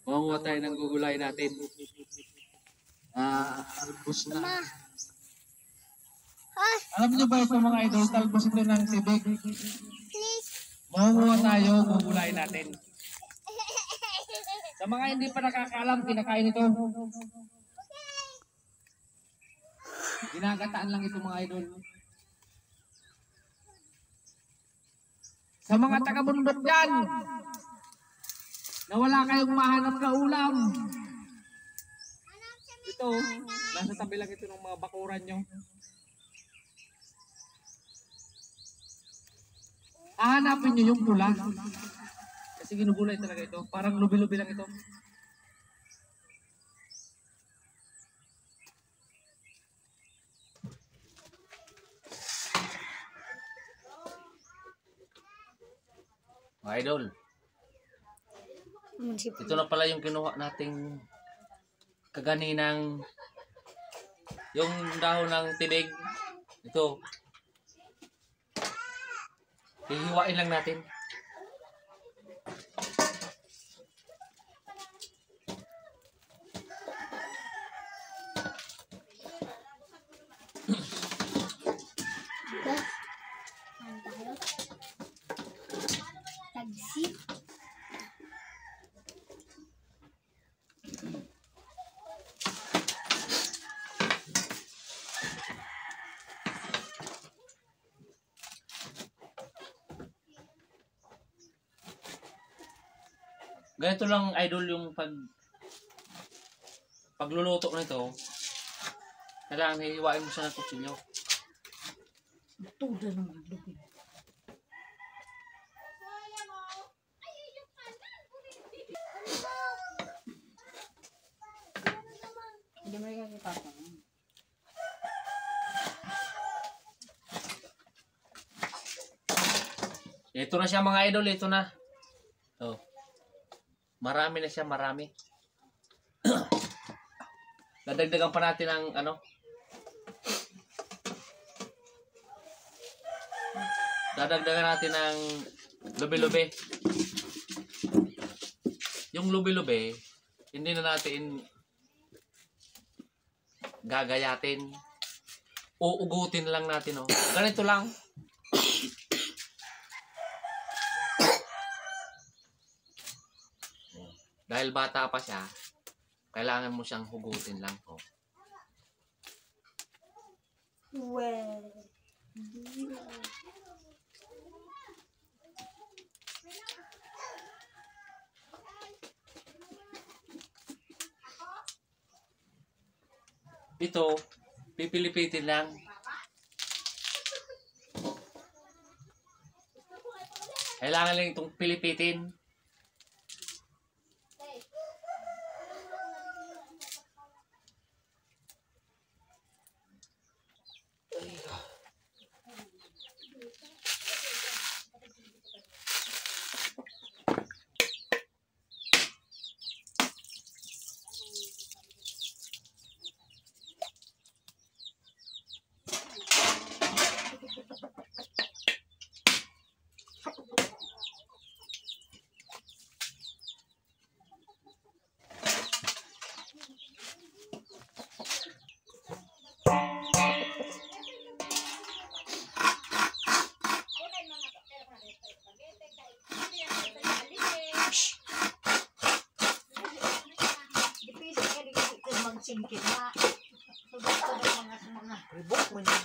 Mangunguha tayo ng gugulay natin. Talbos na. Alam niyo ba ito mga idol? Talbos ito ng tibig. Mangunguha tayo, gugulay natin. Sa mga hindi pa nakakaalam, kinakain ito. Ginagataan lang ito mga idol. Sa mga taga-bundok dyan, na wala kayong mahanap na ulam. Ito, nasa tabi lang ito ng mga bakuran nyo. Hahanapin nyo yung pula. Kasi ginugulay talaga ito. Parang lubi-lubi lang ito. Mga idol, ito na pala yung kinuha nating kaganinang yung dahon ng tibig. Ito, hihiwain lang natin. Ganito lang idol yung pagluluto nito. Kailangan hihiwain mo siya ng kutsilyo. Tuda naman lupi. Hindi mo rin kita pa. Ito na siya mga idol, ito na. Oh. Marami na siya, marami. Dadagdagan pa natin ng ano. Dadagdagan natin ng lubi-lubi. Yung lubi-lubi, hindi na natin gagayatin. Uugutin lang natin, oh. Ganito lang. Dahil bata pa siya, kailangan mo siyang hugutin lang po. Well. Ito, pipilipitin lang. Kailangan lang itong pilipitin. Singkit na. Subok-subok mga ribok mo niya.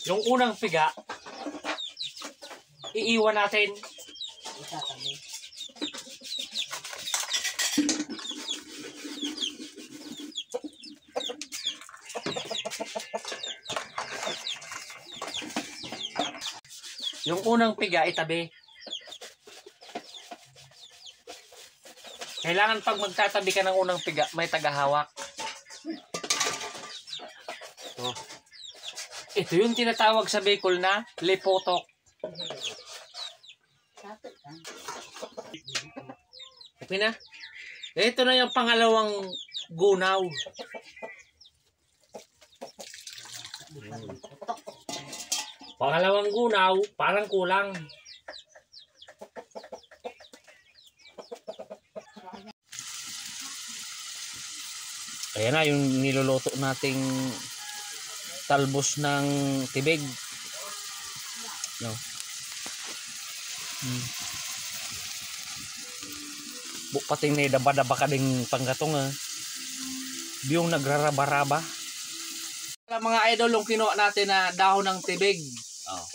Yung unang piga, iiwan natin. Yung unang piga, itabi. Kailangan pag magtatabi ka ng unang piga, may tagahawak. So, ito yung tinatawag sa Bicol na lipotok. Okay na? Ito na yung pangalawang gunaw. Pangalawang gunaw, parang kulang. Ayan na yung niluluto nating talbos ng tibig. No. Bukating ni daba-daba ka ding panggatong yung nagraraba-raba. Mga idol, yung kinuha natin na dahon ng tibig. Oh.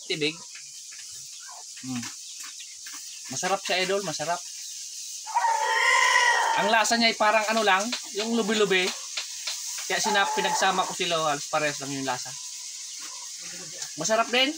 Tibig. Masarap siya, idol, masarap. Ang lasa niya ay parang ano lang, yung lubi-lubi. Kaya pinagsama ko sila, halos parehas lang yung lasa. Masarap din.